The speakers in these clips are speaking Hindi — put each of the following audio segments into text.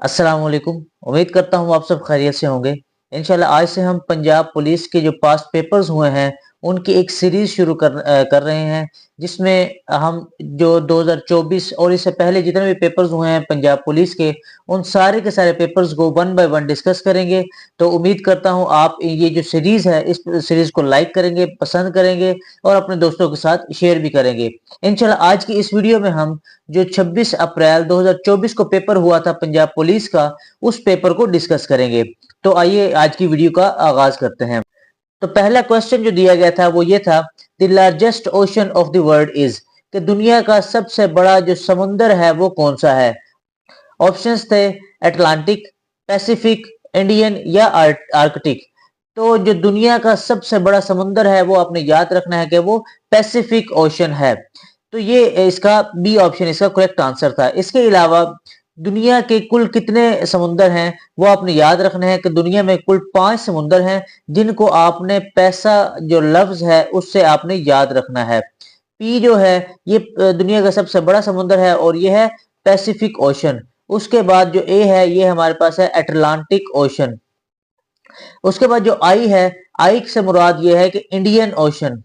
अस्सलाम वालेकुम। उम्मीद करता हूँ आप सब खैरियत से होंगे। इंशाल्लाह आज से हम पंजाब पुलिस के जो पास्ट पेपर्स हुए हैं उनकी एक सीरीज शुरू कर रहे हैं, जिसमें हम जो 2024 और इससे पहले जितने भी पेपर्स हुए हैं पंजाब पुलिस के, उन सारे के सारे पेपर्स को वन बाय वन डिस्कस करेंगे। तो उम्मीद करता हूँ आप ये जो सीरीज है इस सीरीज को लाइक करेंगे, पसंद करेंगे और अपने दोस्तों के साथ शेयर भी करेंगे। इंशाल्लाह आज की इस वीडियो में हम जो 26 अप्रैल 2024 को पेपर हुआ था पंजाब पुलिस का, उस पेपर को डिस्कस करेंगे। तो आइए आज की वीडियो का आगाज करते हैं। तो पहला क्वेश्चन जो दिया गया था वो ये था, the largest ocean of the world is, कि दुनिया का सबसे बड़ा जो समुंदर है वो कौन सा है। ऑप्शंस थे अटलांटिक, पैसिफिक, इंडियन या आर्कटिक। तो जो दुनिया का सबसे बड़ा समुंदर है वो आपने याद रखना है कि वो पैसिफिक ओशन है। तो ये इसका बी ऑप्शन इसका करेक्ट आंसर था। इसके अलावा दुनिया के कुल कितने समुंदर हैं वो आपने याद रखना है कि दुनिया में कुल 5 समुंदर हैं, जिनको आपने पैसा जो लफ्ज है उससे आपने याद रखना है। पी जो है ये दुनिया का सबसे बड़ा समुंदर है और ये है पैसिफिक ओशन। उसके बाद जो ए है ये हमारे पास है अटलांटिक ओशन। उसके बाद जो आई है, आई से मुराद ये है कि इंडियन ओशन।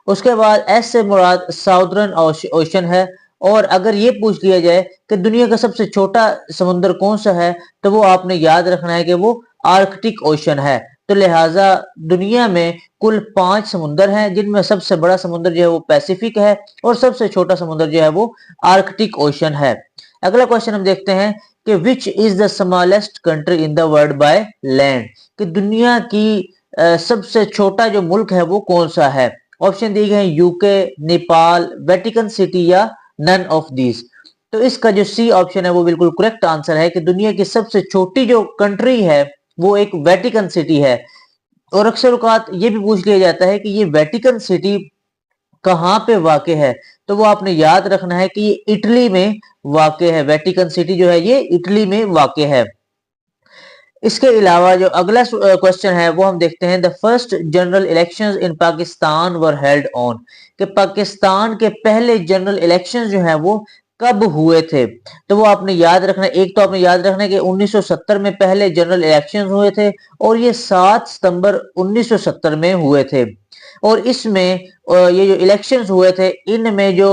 उसके बाद एस से मुराद साउदर्न ओशन है। और अगर ये पूछ लिया जाए कि दुनिया का सबसे छोटा समुद्र कौन सा है, तो वो आपने याद रखना है कि वो आर्कटिक ओशन है। तो लिहाजा दुनिया में कुल 5 समुद्र हैं, जिनमें सबसे बड़ा समुद्र जो है वो पैसिफिक है और सबसे छोटा समुद्र जो है वो आर्कटिक ओशन है। अगला क्वेश्चन हम देखते हैं कि which is the smallest country in the world by land, कि दुनिया की सबसे छोटा जो मुल्क है वो कौन सा है। ऑप्शन दिए गए हैं यूके, नेपाल, वेटिकन सिटी या नन ऑफ दीज। तो इसका जो सी ऑप्शन है वो बिल्कुल करेक्ट आंसर है कि दुनिया की सबसे छोटी जो कंट्री है वो एक वेटिकन सिटी है। और अक्सर औकात ये भी पूछ लिया जाता है कि ये वेटिकन सिटी कहाँ पे वाक़ है, तो वो आपने याद रखना है कि ये इटली में वाक़ है। वेटिकन सिटी जो है ये इटली में वाक़ है। इसके अलावा जो अगला क्वेश्चन है वो हम देखते हैं, the first general elections in Pakistan were held on, कि पाकिस्तान के पहले जनरल इलेक्शंस जो हैं वो कब हुए थे। तो वो आपने याद रखना है, एक तो आपने याद रखना है कि 1970 में पहले जनरल इलेक्शंस हुए थे और ये 7 सितंबर 1970 में हुए थे। और इसमें ये जो इलेक्शंस हुए थे इनमें जो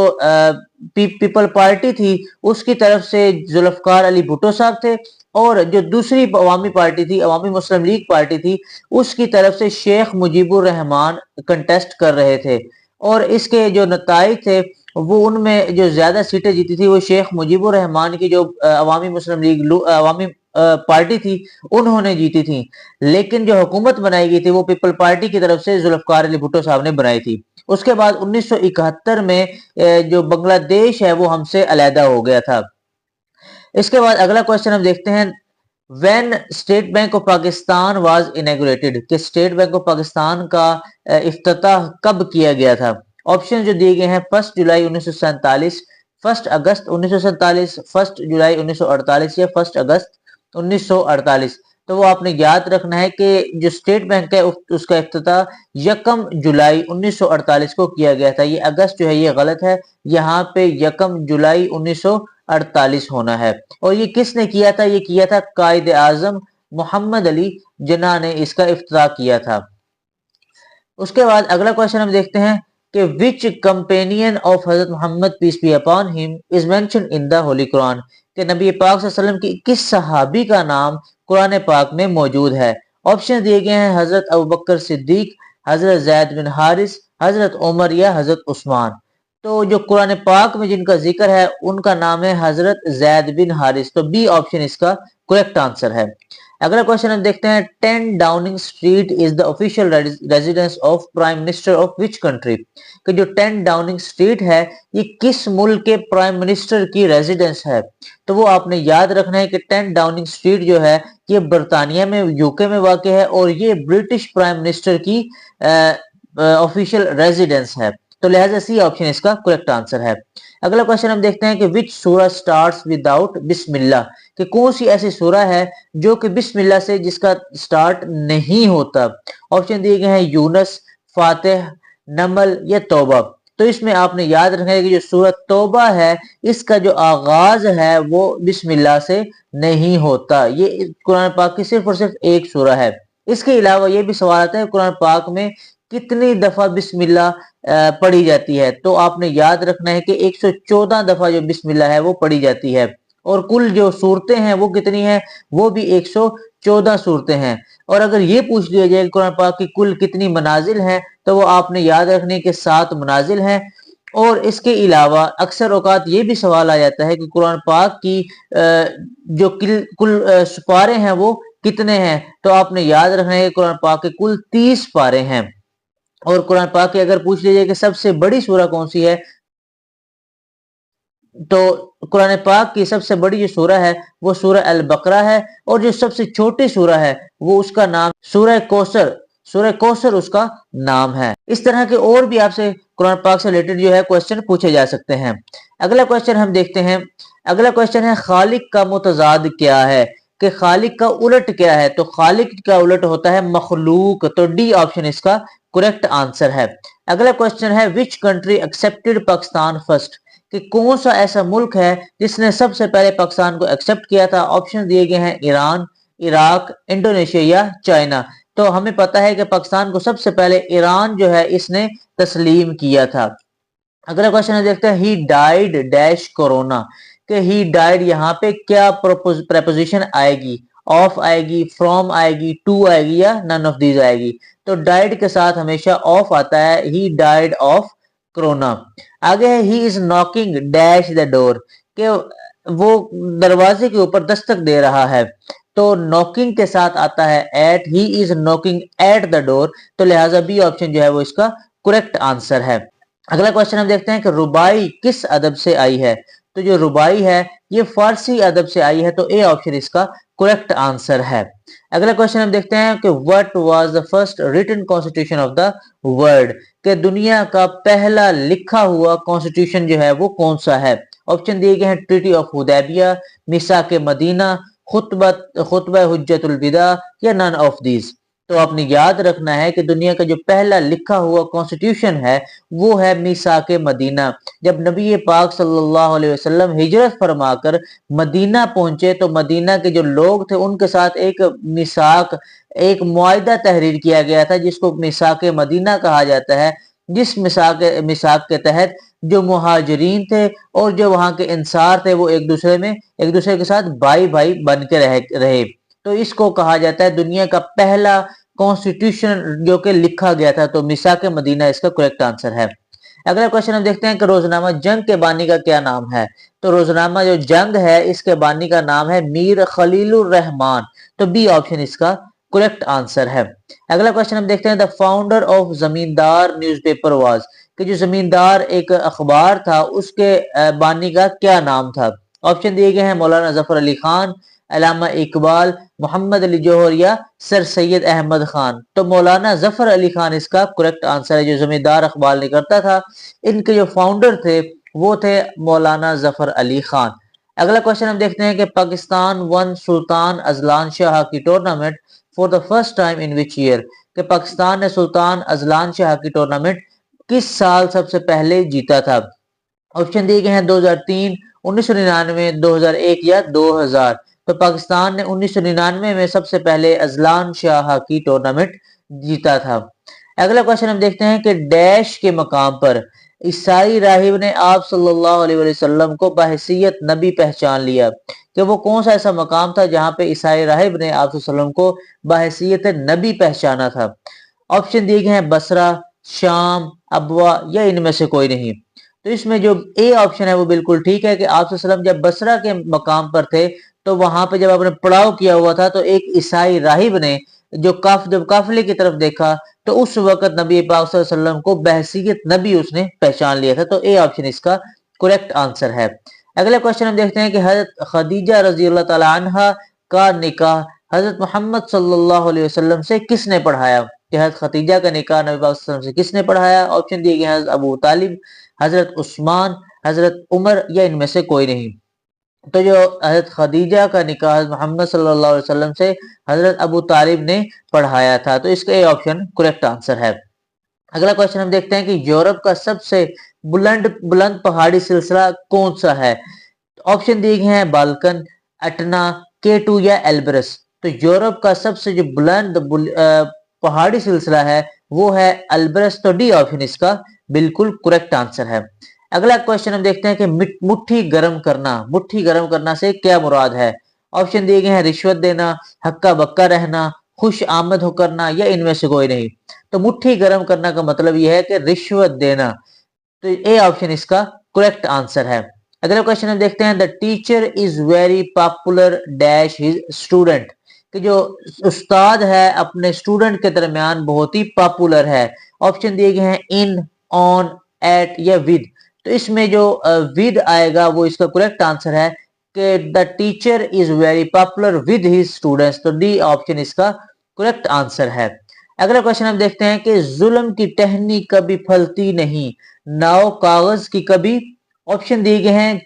पीपल पार्टी थी उसकी तरफ से जुल्फकार अली भुट्टो साहब थे, और जो दूसरी अवामी पार्टी थी, अवामी मुस्लिम लीग पार्टी थी, उसकी तरफ से शेख मुजीबुर रहमान कंटेस्ट कर रहे थे। और इसके जो नताइज थे वो उनमें जो ज्यादा सीटें जीती थी वो शेख मुजीबुर रहमान की जो अवामी मुस्लिम लीग अवामी पार्टी थी उन्होंने जीती थी। लेकिन जो हुकूमत बनाई गई थी वो पीपल पार्टी की तरफ से जुल्फकार अली भुट्टो साहब ने बनाई थी। उसके बाद 1971 में जो बांग्लादेश है वो हमसे अलहदा हो गया था। इसके बाद अगला क्वेश्चन हम देखते हैं, when state bank of Pakistan was inaugurated, कि स्टेट बैंक ऑफ पाकिस्तान का इफ्तिताह कब किया गया था। ऑप्शन जो दिए गए हैं 1 जुलाई 1947, 1 अगस्त 1947, 1 जुलाई 1948 या 1 अगस्त 1948। तो वो आपने याद रखना है कि जो स्टेट बैंक है उसका इफ्तिताह 1 जुलाई 1948 को किया गया था। ये अगस्त जो है ये गलत है, यहाँ पे 1 जुलाई 1948 होना है। और ये किसने किया था, ये किया था कायद आजम मोहम्मद अली जिन्ना ने इसका इफ्तिताह किया था। उसके बाद अगला क्वेश्चन हम देखते हैं कि विच companion of Hazrat Muhammad peace be upon him is mention in the holy Quran, कि नबी पाक सल्लल्लाहु अलैहि वसल्लम की किस सहाबी का नाम कुरान पाक में मौजूद है। ऑप्शन दिए गए हैं हजरत अबू बकर सिद्दीक, हजरत जैद बिन हारिस, हजरत उमर या हजरत उस्मान। तो जो कुरान पाक में जिनका जिक्र है उनका नाम है हजरत जैद बिन हारिस। तो बी ऑप्शन इसका करेक्ट आंसर है। अगला क्वेश्चन हम देखते हैं, 10 Downing street is the official residence of prime minister of which country, कि जो 10 डाउनिंग स्ट्रीट है ये किस मुल्क के प्राइम मिनिस्टर की रेजिडेंस है। तो वो आपने याद रखना है कि 10 डाउनिंग स्ट्रीट जो है ये बरतानिया में यूके में वाक़ है और ये ब्रिटिश प्राइम मिनिस्टर की ऑफिशियल रेजिडेंस है। तो लिहाजा सी ऑप्शन इसका करेक्ट आंसर है। अगला क्वेश्चन हम देखते हैं कि विच सूरा स्टार्ट्स विदाउट बिस्मिल्लाह, कि कौन सी ऐसी सूरा है जो कि बिस्मिल्लाह से जिसका स्टार्ट नहीं होता। ऑप्शन दिए गए हैं यूनस, फातिह, नमल या तौबा। तो इसमें आपने याद रखना है कि जो सूरत तौबा है इसका जो आगाज है वो बिस्मिल्लाह से नहीं होता। ये कुरान पाक की सिर्फ और सिर्फ एक सूरा है। इसके अलावा ये भी सवाल आता है कुरान पाक में कितनी दफा बिस्मिल्लाह पढ़ी जाती है, तो आपने याद रखना है कि 114 दफा जो बिस्मिल्लाह है वो पढ़ी जाती है। और कुल जो सूरतें हैं वो कितनी है, वो भी 114 सूरतें हैं। और अगर ये पूछ लिया जाए कुरान पाक की कुल कितनी मनाजिल हैं, तो वो आपने याद रखने के 7 मनाजिल हैं। और इसके अलावा अक्सर औकात ये भी सवाल आ जाता है कि कुरान पाक की जो कुल सुपारे हैं वो कितने हैं, तो आपने याद रखना है कि कुरान पाक के कुल 30 पारे हैं। और कुरान पाक की अगर पूछ लीजिए कि सबसे बड़ी सूरा कौन सी है, तो कुरान पाक की सबसे बड़ी जो सूरा है वो सूरा अल बकरा है। और जो सबसे छोटी सूरा है वो उसका नाम सूरह कौसर उसका नाम है। इस तरह के और भी आपसे कुरान पाक से रिलेटेड जो है क्वेश्चन पूछे जा सकते हैं। अगला क्वेश्चन हम देखते हैं। अगला क्वेश्चन है खालिक का मुतजाद क्या है, कि खालिक का उलट क्या है। तो खालिक का उलट होता है मखलूक, तो डी ऑप्शन इसका करेक्ट आंसर है। अगला क्वेश्चन है which country accepted Pakistan first, कि कौन सा ऐसा मुल्क है जिसने सबसे पहले पाकिस्तान को एक्सेप्ट किया था। ऑप्शन दिए गए हैं ईरान, इराक, इंडोनेशिया या चाइना। तो हमें पता है कि पाकिस्तान को सबसे पहले ईरान जो है इसने तस्लीम किया था। अगला क्वेश्चन देखते हैं ही डाइड डैश कोरोना, कि ही डाइड यहाँ पे क्या प्रपोजिशन आएगी, ऑफ आएगी, फ्रॉम आएगी, टू आएगी या नन ऑफ दीज आएगी। तो डाइड के साथ हमेशा ऑफ आता है, ही डाइड ऑफ कोरोना। आगे है ही is knocking dash the door, के वो दरवाजे के ऊपर दस्तक दे रहा है। तो नॉकिंग के साथ आता है at, he is knocking at the door, तो लिहाजा बी ऑप्शन जो है वो इसका करेक्ट आंसर है। अगला क्वेश्चन हम देखते हैं कि रुबाई किस अदब से आई है। तो जो रुबाई है ये फारसी अदब से आई है, तो ए ऑप्शन इसका करेक्ट आंसर है। अगला क्वेश्चन हम देखते हैं कि what was the first written constitution of the world, कि दुनिया का पहला लिखा हुआ कॉन्स्टिट्यूशन जो है वो कौन सा है। ऑप्शन दिए गए हैं ट्रीटी ऑफ हुदैबिया, मिसाक मदीना, खुतबा हुज्जतुल विदा या नन ऑफ दीज। तो आपने याद रखना है कि दुनिया का जो पहला लिखा हुआ कॉन्स्टिट्यूशन है वो है मिसाक मदीना। जब नबी पाक सल्लल्लाहु अलैहि वसल्लम हिजरत फरमाकर मदीना पहुंचे तो मदीना के जो लोग थे उनके साथ एक मिसाक, एक मुआहिदा तहरीर किया गया था जिसको मिसाक मदीना कहा जाता है। जिस मिसाक के तहत जो मुहाजिरीन थे और जो वहां के इंसार थे वो एक दूसरे के साथ भाई भाई बन के रहे। तो इसको कहा जाता है दुनिया का पहला कॉन्स्टिट्यूशन जो कि लिखा गया था। तो मिसाक मदीना इसका करेक्ट आंसर है। अगला क्वेश्चन हम देखते हैं कि रोजनामा जंग के बानी का क्या नाम है। तो रोजनामा जो जंग है इसके बानी का नाम है मीर खलीलुर रहमान, तो बी ऑप्शन इसका करेक्ट आंसर है। अगला क्वेश्चन हम देखते हैं द फाउंडर ऑफ जमींदार न्यूज़पेपर वाज, कि जो जमींदार एक अखबार था उसके बानी का क्या नाम था। ऑप्शन दिए गए हैं मौलाना जफर अली खान, अलामा इकबाल, मोहम्मद अली जौहर या सर सैयद अहमद खान। तो मौलाना जफर अली खान इसका करेक्ट आंसर है, जो जमींदार अखबार निकलता था इनके जो फाउंडर थे वो थे मौलाना जफर अली खान। अगला क्वेश्चन हम देखते हैं कि Pakistan won Sultan Azlan Shah की tournament for the first time in which year, कि पाकिस्तान ने सुल्तान अजलान शाह की टूर्नामेंट किस साल सबसे पहले जीता था। ऑप्शन दिए गए हैं 2003, 1999, 2001 या 2000। तो पाकिस्तान ने 1999 में सबसे पहले अजलान शाह की टूर्नामेंट जीता था। अगला क्वेश्चन हम देखते हैं कि डैश के मकाम पर ईसाई राहिब ने आप सल्लल्लाहु अलैहि वसल्लम को बहैसियत नबी पहचान लिया, कि वो कौन सा ऐसा मकाम था जहां पे ईसाई राहिब ने आप वसल्लम को बहैसियत नबी पहचाना था। ऑप्शन दिए गए हैं बसरा, शाम, अबवा या इनमें से कोई नहीं। तो इसमें जो ए ऑप्शन है वो बिल्कुल ठीक है कि आप वसल्लम जब बसरा के मकाम पर थे तो वहां पे जब आपने पड़ाव किया हुआ था तो एक ईसाई राहिब ने जब काफिले की तरफ देखा तो उस वक्त नबी पाक सल्लल्लाहु अलैहि वसल्लम को बहसीयत नबी उसने पहचान लिया था। तो ए ऑप्शन इसका करेक्ट आंसर है। अगला क्वेश्चन हम देखते हैं कि हजरत खदीजा रजी अल्लाह तआला अन्हा का निकाह हजरत मोहम्मद सल्लल्लाहु अलैहि वसल्लम से किसने पढ़ाया, कि हजरत खदीजा का निकाह नबी पाक सल्लल्लाहु अलैहि वसल्लम से किसने पढ़ाया। ऑप्शन दिए गए हैं हजरत अबू तालिब, हजरत उस्मान, हजरत उमर या इनमें से कोई नहीं। तो जो हजरत खदीजा का निकाह मोहम्मद सल्लल्लाहु अलैहि वसल्लम से हजरत अबू तालिब ने पढ़ाया था, तो इसका ए ऑप्शन करेक्ट आंसर है। अगला क्वेश्चन हम देखते हैं कि यूरोप का सबसे बुलंद बुलंद पहाड़ी सिलसिला कौन सा है। ऑप्शन दिए गए हैं बाल्कन, एटना, K2 या एल्ब्रस। तो यूरोप का सबसे जो पहाड़ी सिलसिला है वो है एल्ब्रस। तो डी ऑप्शन इसका बिल्कुल करेक्ट आंसर है। अगला क्वेश्चन हम देखते हैं कि मुट्ठी गर्म करना, मुट्ठी गर्म करना से क्या मुराद है। ऑप्शन दिए गए हैं रिश्वत देना, हक्का बक्का रहना, खुश आमद हो करना या इनमें से कोई नहीं। तो मुट्ठी गर्म करना का मतलब यह है कि रिश्वत देना। तो ए ऑप्शन इसका करेक्ट आंसर है। अगला क्वेश्चन हम देखते हैं the teacher is very popular dash his student. कि जो उस्ताद है अपने स्टूडेंट के दरमियान बहुत ही पॉपुलर है। ऑप्शन दिए गए हैं इन, ऑन, एट या विद। तो इसमें जो विद आएगा वो इसका करेक्ट आंसर है कि the teacher is very popular with his students. तो डी ऑप्शन इसका करेक्ट आंसर है। अगला क्वेश्चन हम देखते हैं कि जुल्म की टहनी कभी फलती नहीं, नाव कागज की कभी। ऑप्शन दिए गए हैं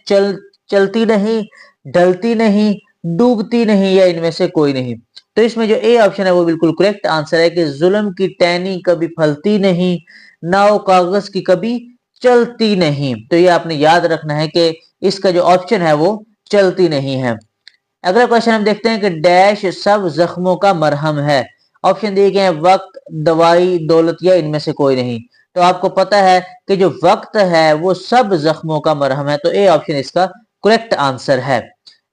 चलती नहीं, ढलती नहीं, डूबती नहीं या इनमें से कोई नहीं। तो इसमें जो ए ऑप्शन है वो बिल्कुल करेक्ट आंसर है कि जुल्म की टहनी कभी फलती नहीं, नाव कागज की कभी चलती नहीं। तो ये आपने याद रखना है कि इसका जो ऑप्शन है वो चलती नहीं है। अगला क्वेश्चन हम देखते हैं कि डैश सब जख्मों का मरहम है। ऑप्शन दिए गए हैं वक्त, दवाई, दौलत या इनमें से कोई नहीं। तो आपको पता है कि जो वक्त है वो सब जख्मों का मरहम है। तो ए ऑप्शन इसका करेक्ट आंसर है।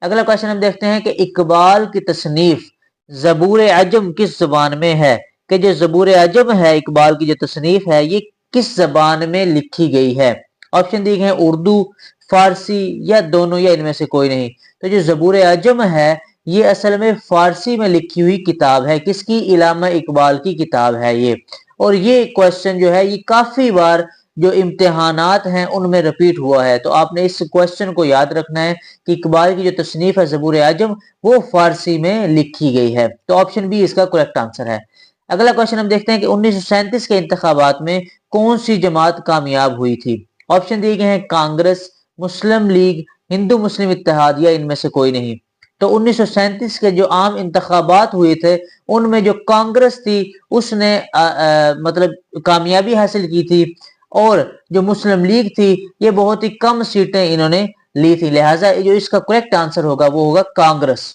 अगला क्वेश्चन हम देखते हैं कि इकबाल की तसनीफ जबूर अजम किस जबान में है। कि जो जबूर अजम है, इकबाल की जो तसनीफ है, ये किस जबान में लिखी गई है। ऑप्शन दिए गए हैं उर्दू, फारसी या दोनों या इनमें से कोई नहीं। तो जो जबूर अजम है ये असल में फारसी में लिखी हुई किताब है। किसकी? इलामा इकबाल की किताब है ये। और ये क्वेश्चन जो है ये काफी बार जो इम्तिहानात हैं उनमें रिपीट हुआ है। तो आपने इस क्वेश्चन को याद रखना है कि इकबाल की जो तसनीफ है जबूर आजम वो फारसी में लिखी गई है। तो ऑप्शन बी इसका करेक्ट आंसर है। अगला क्वेश्चन हम देखते हैं कि 1937 के इंतखाबात में कौन सी जमात कामयाब हुई थी। ऑप्शन दिए गए हैं कांग्रेस, मुस्लिम लीग, हिंदू मुस्लिम इत्तेहाद या इनमें से कोई नहीं। तो 1937 के जो आम इंतखाबात हुए थे उनमें जो कांग्रेस थी उसने मतलब कामयाबी हासिल की थी, और जो मुस्लिम लीग थी ये बहुत ही कम सीटें इन्होंने ली थी। लिहाजा जो इसका करेक्ट आंसर होगा वो होगा कांग्रेस।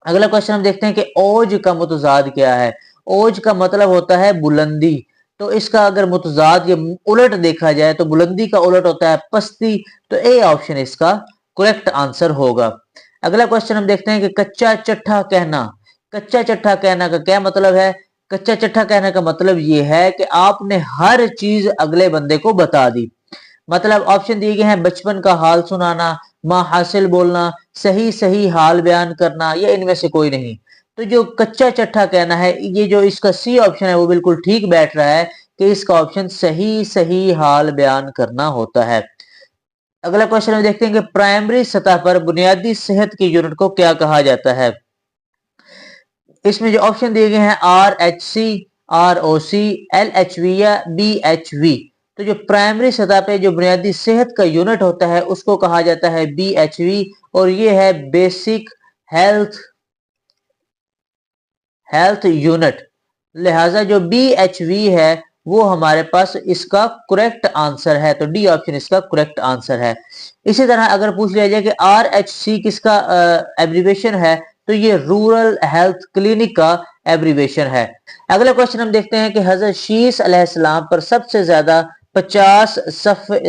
अगला क्वेश्चन हम देखते हैं कि ओज का मुतजाद क्या है। ओज का मतलब होता है बुलंदी। तो इसका अगर मुतजाद या उलट देखा जाए तो बुलंदी का उलट होता है पस्ती। तो ए ऑप्शन इसका करेक्ट आंसर होगा। अगला क्वेश्चन हम देखते हैं कि कच्चा चट्ठा कहना। कच्चा चट्ठा कहना का क्या मतलब है। कच्चा चट्ठा कहने का मतलब ये है कि आपने हर चीज अगले बंदे को बता दी। मतलब ऑप्शन दिए गए हैं बचपन का हाल सुनाना, माँ हासिल बोलना, सही सही हाल बयान करना या इनमें से कोई नहीं। तो जो कच्चा चट्ठा कहना है ये जो इसका सी ऑप्शन है वो बिल्कुल ठीक बैठ रहा है कि इसका ऑप्शन सही सही हाल बयान करना होता है। अगला क्वेश्चन हम देखते हैं कि प्राइमरी सतह पर बुनियादी सेहत की यूनिट को क्या कहा जाता है। इसमें जो ऑप्शन दिए गए हैं RHC, ROC, LHV या BHV। तो जो प्राइमरी सतह पे जो बुनियादी सेहत का यूनिट होता है उसको कहा जाता है BHV, और ये है बेसिक हेल्थ हेल्थ यूनिट। लिहाजा जो BHV है वो हमारे पास इसका करेक्ट आंसर है। तो डी ऑप्शन इसका करेक्ट आंसर है। इसी तरह अगर पूछ लिया जाए कि RHC किसका एब्रीवेशन है, तो ये रूरल हेल्थ क्लिनिक का एब्रीवेशन है। अगला क्वेश्चन हम देखते हैं कि हजरत शीस अलैहिस्सलाम पर सबसे ज्यादा 50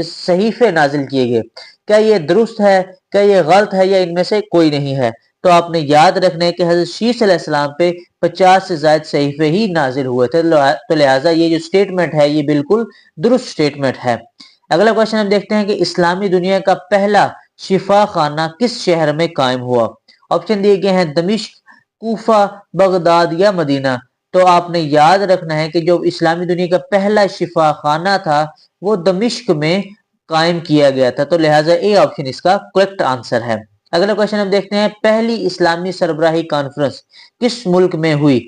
सहीफे नाजिल किए गए। क्या ये दुरुस्त है, क्या ये गलत है या इनमें से कोई नहीं है। तो आपने याद रखना है कि हजरत शीस अलैहिस्सलाम पे 50 से ज्यादा सहीफे ही नाजिल हुए थे। तो लिहाजा ये जो स्टेटमेंट है ये बिल्कुल दुरुस्त स्टेटमेंट है। अगला क्वेश्चन हम देखते हैं कि इस्लामी दुनिया का पहला शिफा खाना किस शहर में कायम हुआ। ऑप्शन दिए गए हैं दमिश्क, कूफा, बगदाद या मदीना। तो आपने याद रखना है कि जो इस्लामी दुनिया का पहला शिफा खाना था वो दमिश्क में कायम किया गया था। तो लिहाजा ए ऑप्शन इसका करेक्ट आंसर है। अगला क्वेश्चन हम देखते हैं पहली इस्लामी सरबराही कॉन्फ्रेंस किस मुल्क में हुई।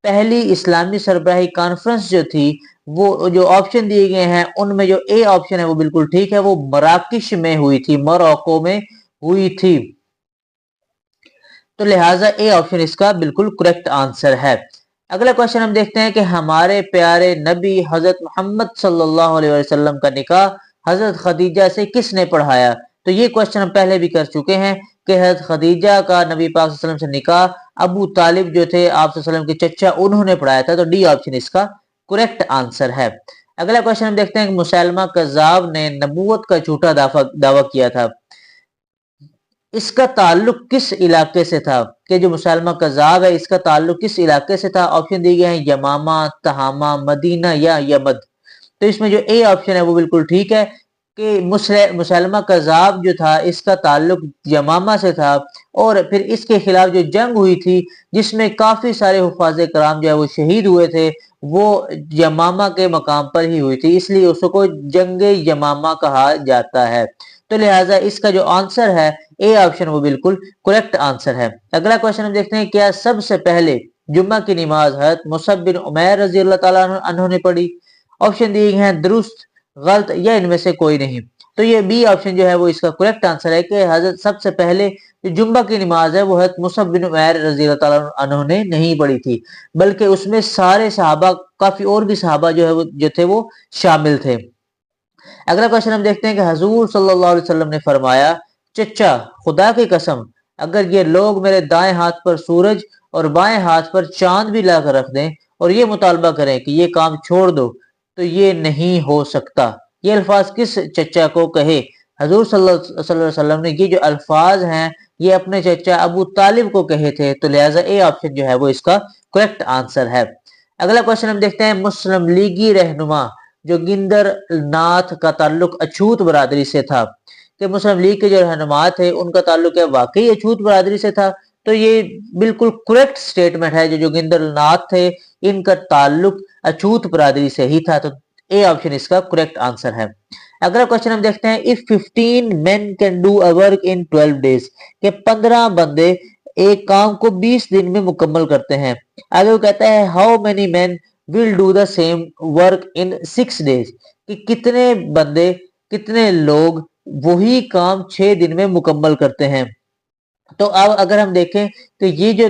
पहली इस्लामी सरबराही कॉन्फ्रेंस जो थी वो जो ऑप्शन दिए गए हैं उनमें जो ए ऑप्शन है वो बिल्कुल ठीक है, वो मराकिश में हुई थी, मोरक्को में हुई थी। तो लिहाजा ए ऑप्शन इसका बिल्कुल करेक्ट आंसर है। अगला क्वेश्चन हम देखते हैं कि हमारे प्यारे नबी हजरत मोहम्मद सल्लल्लाहु अलैहि वसल्लम का निकाह हजरत खदीजा से किसने पढ़ाया? तो ये क्वेश्चन हम पहले भी कर चुके हैं कि हजरत खदीजा का नबी पाक सल्लल्लाहु अलैहि वसल्लम से निकाह अबू तालिब जो थे आप सल्लल्लाहु अलैहि वसल्लम के चचा, उन्होंने पढ़ाया था। तो डी ऑप्शन इसका करेक्ट आंसर है। अगला क्वेश्चन हम देखते हैं कि मुसैलमा कज़्ज़ाब ने नबूवत का झूठा दावा किया था, इसका ताल्लुक किस इलाके से था? कि जो मुसलमा कज़ाब है इसका ताल्लुक किस इलाके से था? ऑप्शन दिए गए हैं यमामा, तहामा, मदीना या यमद। तो इसमें जो ए ऑप्शन है वो बिल्कुल ठीक है कि मुसलमा कज़ाब जो था इसका ताल्लुक यमामा से था, और फिर इसके खिलाफ जो जंग हुई थी जिसमें काफी सारे हुफाज कराम जो है वो शहीद हुए थे, वो यमामा के मकाम पर ही हुई थी, इसलिए उसको जंग यमामा कहा जाता है। तो लिहाजा इसका जो आंसर है ए ऑप्शन वो बिल्कुल करेक्ट आंसर है। अगला क्वेश्चन हम देखते हैं, क्या सबसे पहले जुम्मा की नमाज हज़रत मुसअब बिन उमैर रज़ी अल्लाह ताला अन्हु ने पढ़ी? ऑप्शन दिए हैं दुरुस्त, गलत या इनमें से कोई नहीं। तो ये बी ऑप्शन जो है वो इसका करेक्ट आंसर है कि हजरत सबसे पहले जो जुम्मा की नमाज है वो हजरत मुसअब बिन उमैर रज़ी अल्लाह ताला अन्हु ने नहीं पढ़ी थी, बल्कि उसमें सारे सहाबा, काफी और भी सहाबा जो है वो जो थे वो शामिल थे। अगला क्वेश्चन हम देखते हैं कि हजूर सल्लल्लाहु अलैहि वसल्लम ने फरमाया, चचा खुदा की कसम अगर ये लोग मेरे दाएं हाथ पर सूरज और बाएं हाथ पर चांद भी लाकर रख दें और ये मुतालबा करें कि ये काम छोड़ दो तो ये नहीं हो सकता। ये अल्फाज किस चचा को कहे? हजूर सल्लल्लाहु अलैहि वसल्लम ने ये जो अल्फाज हैं ये अपने चचा अबू तालिब को कहे थे। तो लिहाजा ए ऑप्शन जो है वो इसका करेक्ट आंसर है। अगला क्वेश्चन हम देखते हैं, मुस्लिम लीगी रहनुमा जोगिंदर नाथ का ताल्लुक अछूत बरादरी से था, कि मुस्लिम लीग के जो रहनुमा थे उनका ताल्लुक है वाकई अछूत बरादरी से था? तो ये बिल्कुल करेक्ट स्टेटमेंट है, जो जोगिंदर नाथ थे इनका ताल्लुक अछूत बरादरी से ही था। तो ए ऑप्शन इसका करेक्ट आंसर है। अगला क्वेश्चन हम देखते हैं, if 15 men can do a work in 12 days, के 15 बंदे एक काम को 20 दिन में मुकम्मल करते हैं। आगे वो कहता है how many man will do the same work in 6 days, कि कितने बंदे, कितने लोग वही काम 6 दिन में मुकम्मल करते हैं। तो अब अगर हम देखें तो ये जो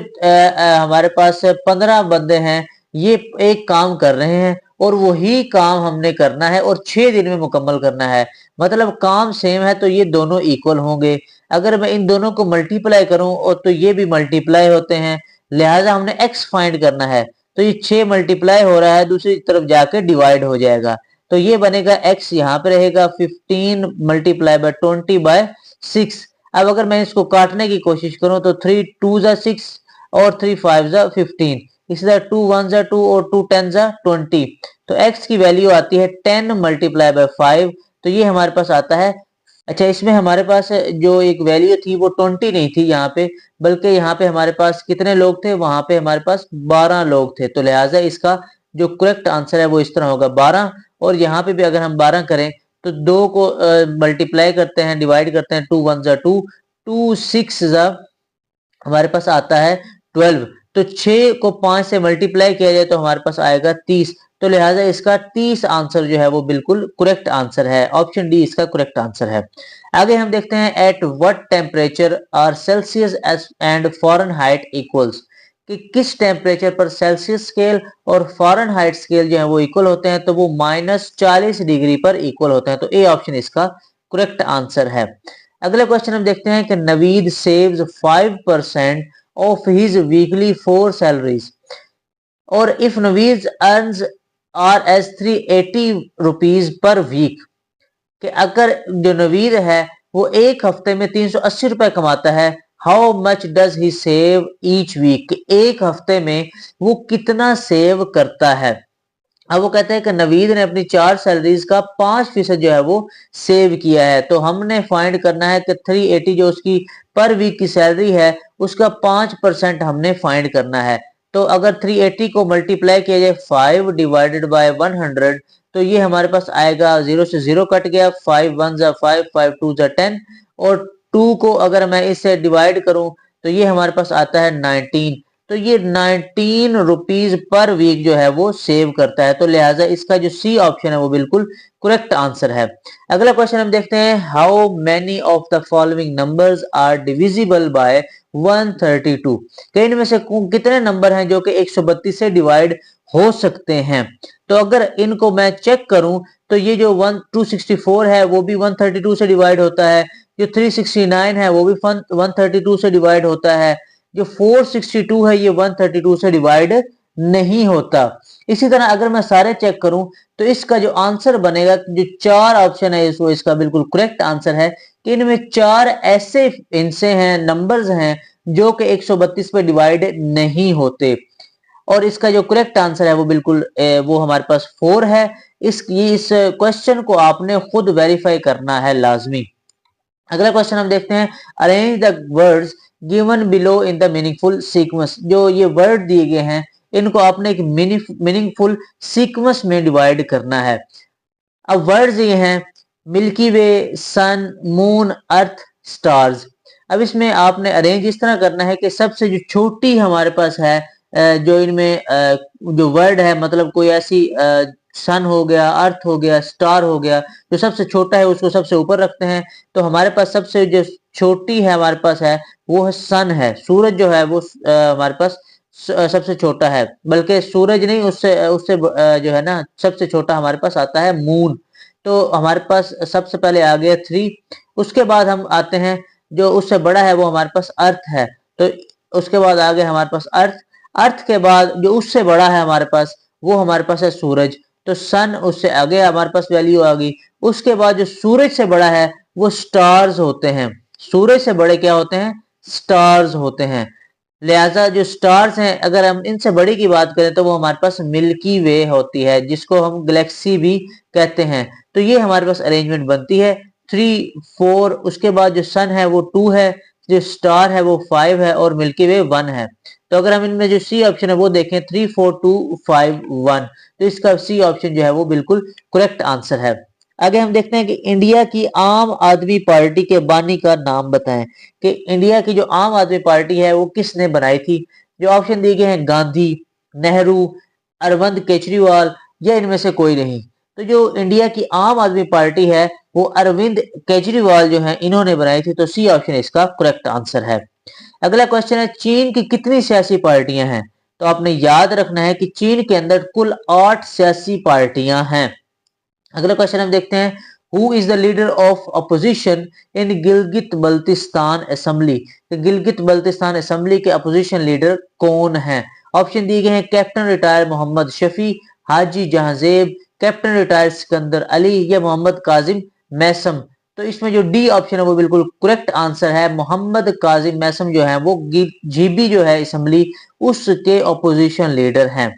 हमारे पास 15 बंदे हैं ये एक काम कर रहे हैं और वही काम हमने करना है और 6 दिन में मुकम्मल करना है, मतलब काम सेम है तो ये दोनों इक्वल होंगे। अगर मैं इन दोनों को मल्टीप्लाई करूं और तो ये भी मल्टीप्लाई होते हैं, लिहाजा हमने x फाइंड करना है। तो ये 6 मल्टीप्लाई हो रहा है, दूसरी तरफ जाके डिवाइड हो जाएगा, तो ये बनेगा x यहाँ पे रहेगा 15 मल्टीप्लाई बाय 20/6। अब अगर मैं इसको काटने की कोशिश करूं तो 3 2 जा 6 और 3 5 जा 15, इसी तरह 2 1 जा 2 और 2 10 जा 20। तो x की वैल्यू आती है 10 मल्टीप्लाई बाय 5, तो ये हमारे पास आता है। अच्छा, इसमें हमारे पास जो एक वैल्यू थी वो 20 नहीं थी यहाँ पे, बल्कि यहाँ पे हमारे पास कितने लोग थे, वहां पे हमारे पास 12 लोग थे। तो लिहाजा इसका जो करेक्ट आंसर है वो इस तरह होगा 12, और यहाँ पे भी अगर हम 12 करें तो 2 को मल्टीप्लाई करते हैं, डिवाइड करते हैं, 2 1 जा 2, 2 6 जा हमारे पास आता है 12। तो 6 को 5 से मल्टीप्लाई किया जाए तो हमारे पास आएगा 30। तो लिहाजा इसका 30 आंसर जो है वो बिल्कुल करेक्ट आंसर है, ऑप्शन डी इसका करेक्ट आंसर है। आगे हम देखते हैं, at what temperature are Celsius and Fahrenheit equals, कि किस टेम्परेचर पर सेल्सियस स्केल और फॉरेनहाइट स्केल जो है वो इक्वल होते हैं? तो वो -40 डिग्री पर इक्वल होते हैं। तो ए ऑप्शन इसका करेक्ट आंसर है। अगले क्वेश्चन हम देखते हैं कि Naveed saves 5% of his weekly 4 salaries, और if Naveed earns are as 380 rupees per week, कि अगर जो नवीद है वो एक हफ्ते में 380 रुपए कमाता है, how much does he save each week, एक हफ्ते में वो कितना सेव करता है? अब वो कहते हैं कि नवीद ने अपनी 4 सैलरीज का 5% जो है वो सेव किया है। तो हमने फाइंड करना है कि 380 जो उसकी पर वीक की सैलरी है उसका 5% हमने फाइंड करना है। तो अगर 380 को मल्टीप्लाई किया जाए 5 डिवाइडेड बाय 100, तो ये हमारे पास आएगा, 0 से 0 कट गया, 5 1 जा 5, 5 2 जा 10, और 2 को अगर मैं इससे डिवाइड करूं तो ये हमारे पास आता है 19। तो ये 19 रुपीज पर वीक जो है वो सेव करता है। तो लिहाजा इसका जो सी ऑप्शन है वो बिल्कुल करेक्ट आंसर है। अगला क्वेश्चन हम देखते हैं, how many of the following numbers are divisible by 132। कि इनमें से कितने नंबर हैं जो कि 132 से डिवाइड हो सकते हैं। तो अगर इनको मैं चेक करूं तो ये जो 264 है वो भी 132 से डिवाइड होता है, जो 369 है वो भी 132 से डिवाइड होता है, जो 462 है ये 132 से डिवाइड नहीं होता। इसी तरह अगर मैं सारे चेक करूं तो इसका जो आंसर बनेगा, जो चार ऑप्शन है इसको, इसका बिल्कुल करेक्ट आंसर है कि इनमें चार ऐसे इनसे हैं, नंबर्स हैं जो कि 132 पे डिवाइड नहीं होते। और इसका जो करेक्ट आंसर है वो बिल्कुल वो हमारे पास 4 है। इस क्वेश्चन को आपने खुद वेरीफाई करना है लाजमी। अगला क्वेश्चन हम देखते हैं, arrange the words given below in the meaningful sequence. जो ये वर्ड दिए गए हैं इनको आपने एक मीनिंगफुल सीक्वेंस में डिवाइड करना है। अब वर्ड्स ये हैं, मिल्की वे, सन, मून, अर्थ, स्टार्स। अब इसमें आपने अरेंज इस तरह करना है कि सबसे जो छोटी हमारे पास है जो इनमें जो वर्ड है, मतलब कोई ऐसी सन हो गया, अर्थ हो गया, स्टार हो गया, जो सबसे छोटा है उसको सबसे ऊपर रखते हैं। तो हमारे पास सबसे जो छोटी है हमारे पास है वो है सन है। सूरज जो है वो हमारे पास सबसे छोटा है, बल्कि सूरज नहीं, उससे उससे जो है ना सबसे छोटा हमारे पास आता है मून। तो हमारे पास सबसे पहले आ गया 3। उसके बाद हम आते हैं, जो उससे बड़ा है वो हमारे पास अर्थ है। तो उसके बाद आ गया हमारे पास अर्थ। अर्थ के बाद जो उससे बड़ा है हमारे पास वो हमारे पास है सूरज। तो सन उससे आगे हमारे पास वैल्यू आ गई। उसके बाद जो सूरज से बड़ा है वो स्टार्स होते हैं। सूरज से बड़े क्या होते हैं? स्टार्स होते हैं। लिहाजा जो स्टार्स हैं, अगर हम इनसे बड़ी की बात करें तो वो हमारे पास मिल्की वे होती है, जिसको हम गैलेक्सी भी कहते हैं। तो ये हमारे पास अरेंजमेंट बनती है 3, 4। उसके बाद जो सन है वो 2 है, जो स्टार है वो 5 है और मिल्की वे 1 है। तो अगर हम इनमें जो सी ऑप्शन है वो देखें 3, 4, 2, 5, 1, तो इसका सी ऑप्शन जो है वो बिल्कुल करेक्ट आंसर है। आगे हम देखते हैं कि इंडिया की आम आदमी पार्टी के बानी का नाम बताएं। कि इंडिया की जो आम आदमी पार्टी है वो किसने बनाई थी। जो ऑप्शन दिए गए हैं, गांधी, नेहरू, अरविंद केजरीवाल या इनमें से कोई नहीं। तो जो इंडिया की आम आदमी पार्टी है वो अरविंद केजरीवाल जो है इन्होंने बनाई थी। तो सी ऑप्शन इसका करेक्ट आंसर है। अगला क्वेश्चन है, चीन की कितनी सियासी पार्टियां हैं। तो आपने याद रखना है कि चीन के अंदर कुल 8 सियासी पार्टियां हैं। अगला क्वेश्चन हम देखते हैं, who is the leader of opposition in Gilgit Baltistan assembly. Gilgit Baltistan assembly के अपोजिशन लीडर कौन है। ऑप्शन दिए गए हैं, कैप्टन रिटायर मोहम्मद शफी, हाजी जहांजेब, कैप्टन रिटायर सिकंदर अली या मोहम्मद काजिम मैसम। तो इसमें जो डी ऑप्शन है वो बिल्कुल करेक्ट आंसर है। मोहम्मद काजिम मैसम जो है वो जीबी जो है असेंबली उसके अपोजिशन लीडर हैं।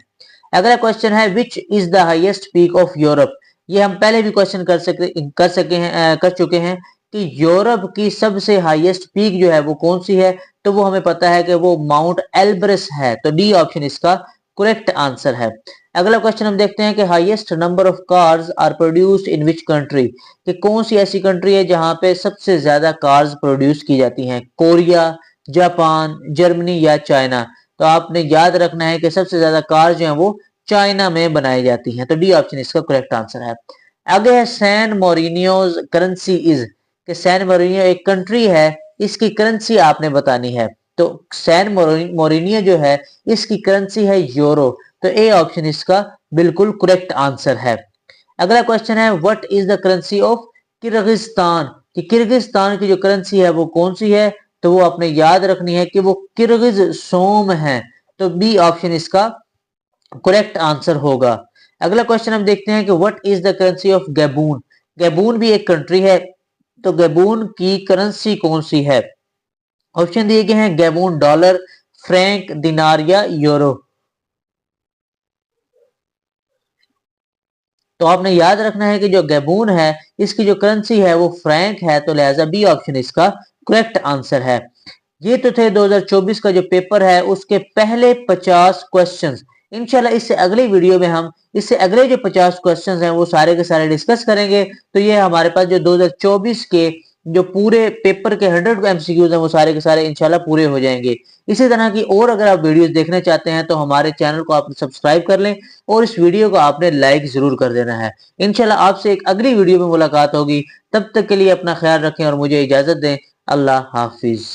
अगला क्वेश्चन है, which is the highest peak of Europe. ये हम पहले भी क्वेश्चन कर चुके हैं कि यूरोप की सबसे हाईएस्ट पीक जो है वो कौन सी है। तो वो हमें पता है कि वो माउंट एल्ब्रस है। तो डी ऑप्शन इसका करेक्ट आंसर है। अगला क्वेश्चन हम देखते हैं कि highest number of cars are produced in which country. कि कौन सी ऐसी कंट्री है जहां पे सबसे ज्यादा कार्स प्रोड्यूस की जाती हैं। कोरिया, जापान, जर्मनी या चाइना। तो आपने याद रखना है कि सबसे ज्यादा कार जो है वो चाइना में बनाई जाती हैं। तो डी ऑप्शन इसका करेक्ट आंसर है। आगे है, सैन मोरिनियोज करेंसी इज। कि सैन मोरिनियो एक कंट्री है, इसकी करेंसी आपने बतानी है। तो सैन मोरिनियो जो है इसकी करेंसी है यूरो। तो ए ऑप्शन इसका बिल्कुल करेक्ट आंसर है। अगला क्वेश्चन है, what is the currency of Kyrgyzstan. कि किर्गिस्तान की जो करेंसी है वो कौन सी है। तो वो आपने याद रखनी है कि वो किर्गिज सोम है। तो बी ऑप्शन इसका करेक्ट आंसर होगा। अगला क्वेश्चन हम देखते हैं कि what is the currency of Gabon. Gabon भी एक कंट्री है, तो गैबून की करेंसी कौन सी है। ऑप्शन दिए गए हैं, गैबून डॉलर, फ्रैंक, दिनार या यूरो। तो आपने याद रखना है कि जो गैबून है इसकी जो करेंसी है वो फ्रैंक है। तो लिहाजा बी ऑप्शन इसका करेक्ट आंसर है। ये तो थे 2024 का जो पेपर है उसके पहले 50 क्वेश्चंस। इंशाल्लाह इससे अगली वीडियो में हम इससे अगले जो 50 क्वेश्चंस हैं वो सारे के सारे डिस्कस करेंगे। तो ये हमारे पास जो 2024 के जो पूरे पेपर के 100 एमसीक्यूज हैं वो सारे के सारे इंशाल्लाह पूरे हो जाएंगे। इसी तरह की और अगर आप वीडियोस देखना चाहते हैं तो हमारे चैनल को आप सब्सक्राइब कर लें और इस वीडियो को आपने लाइक जरूर कर देना है। इंशाल्लाह आपसे एक अगली वीडियो में मुलाकात होगी। तब तक के लिए अपना ख्याल रखें और मुझे इजाजत दें। अल्लाह हाफिज।